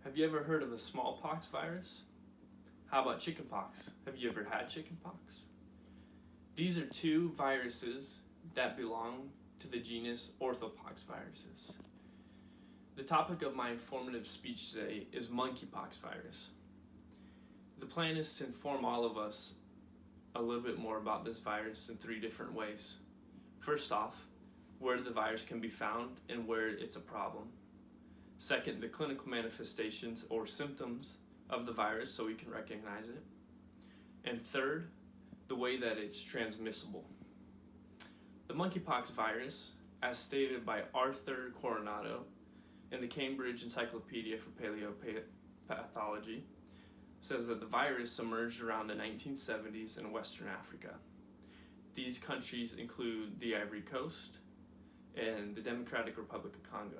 Have you ever heard of the smallpox virus? How about chickenpox? Have you ever had chickenpox? These are two viruses that belong to the genus orthopox viruses. The topic of my informative speech today is monkeypox virus. The plan is to inform all of us a little bit more about this virus in three different ways. First off, where the virus can be found and where it's a problem. Second, the clinical manifestations or symptoms of the virus so we can recognize it. And third, the way that it's transmissible. The monkeypox virus, as stated by Arthur Coronado in the Cambridge Encyclopedia for Paleopathology, says that the virus emerged around the 1970s in Western Africa. These countries include the Ivory Coast and the Democratic Republic of Congo.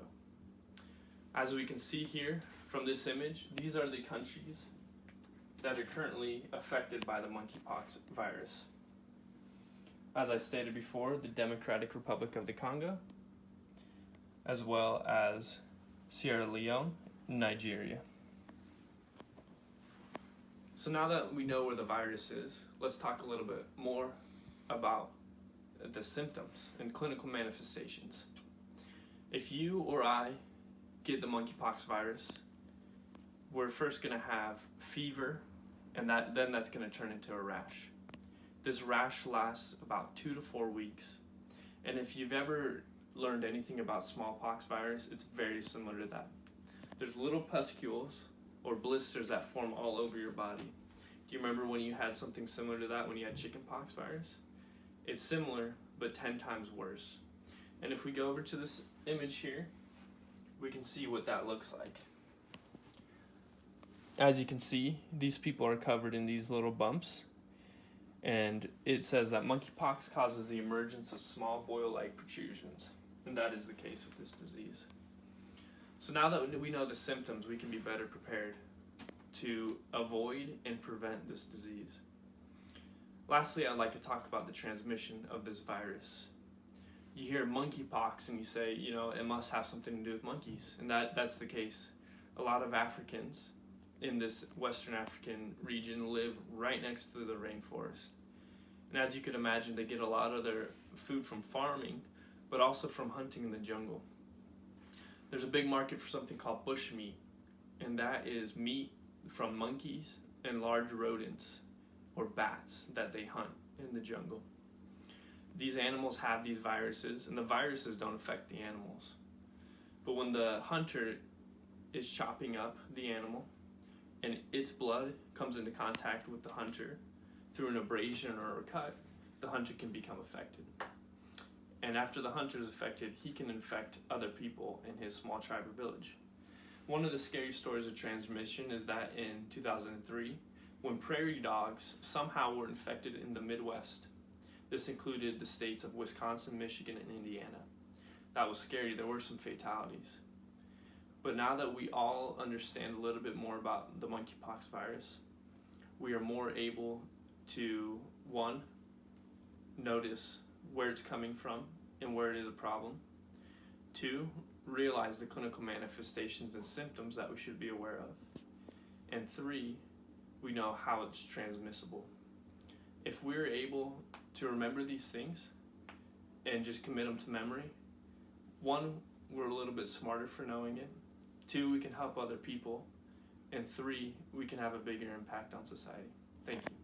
As we can see here from this image, these are the countries that are currently affected by the monkeypox virus. As I stated before, the Democratic Republic of the Congo, as well as Sierra Leone, Nigeria. So now that we know where the virus is, let's talk a little bit more about the symptoms and clinical manifestations. If you or I get the monkeypox virus, we're first going to have fever, and then that's going to turn into a rash. This rash lasts about 2 to 4 weeks, and if you've ever learned anything about smallpox virus, it's very similar to that. There's little pustules or blisters that form all over your body. Do you remember when you had something similar to that when you had chickenpox virus? It's similar, but 10 times worse. And if we go over to this image here, we can see what that looks like. As you can see, these people are covered in these little bumps, and it says that monkeypox causes the emergence of small boil-like protrusions, and that is the case with this disease. So now that we know the symptoms, we can be better prepared to avoid and prevent this disease. Lastly, I'd like to talk about the transmission of this virus. You hear monkeypox and you say, it must have something to do with monkeys, and that's the case. A lot of Africans in this Western African region live right next to the rainforest. And as you could imagine, they get a lot of their food from farming, but also from hunting in the jungle. There's a big market for something called bush meat, and that is meat from monkeys and large rodents or bats that they hunt in the jungle. These animals have these viruses, and the viruses don't affect the animals. But when the hunter is chopping up the animal and its blood comes into contact with the hunter through an abrasion or a cut, the hunter can become affected. And after the hunter is affected, he can infect other people in his small tribe or village. One of the scary stories of transmission is that in 2003, when prairie dogs somehow were infected in the Midwest. This included the states of Wisconsin, Michigan, and Indiana. That was scary. There were some fatalities. But now that we all understand a little bit more about the monkeypox virus, we are more able to, one, notice where it's coming from and where it is a problem. Two, realize the clinical manifestations and symptoms that we should be aware of. And three, we know how it's transmissible. If we're able to remember these things and just commit them to memory, one, we're a little bit smarter for knowing it. Two, we can help other people. And three, we can have a bigger impact on society. Thank you.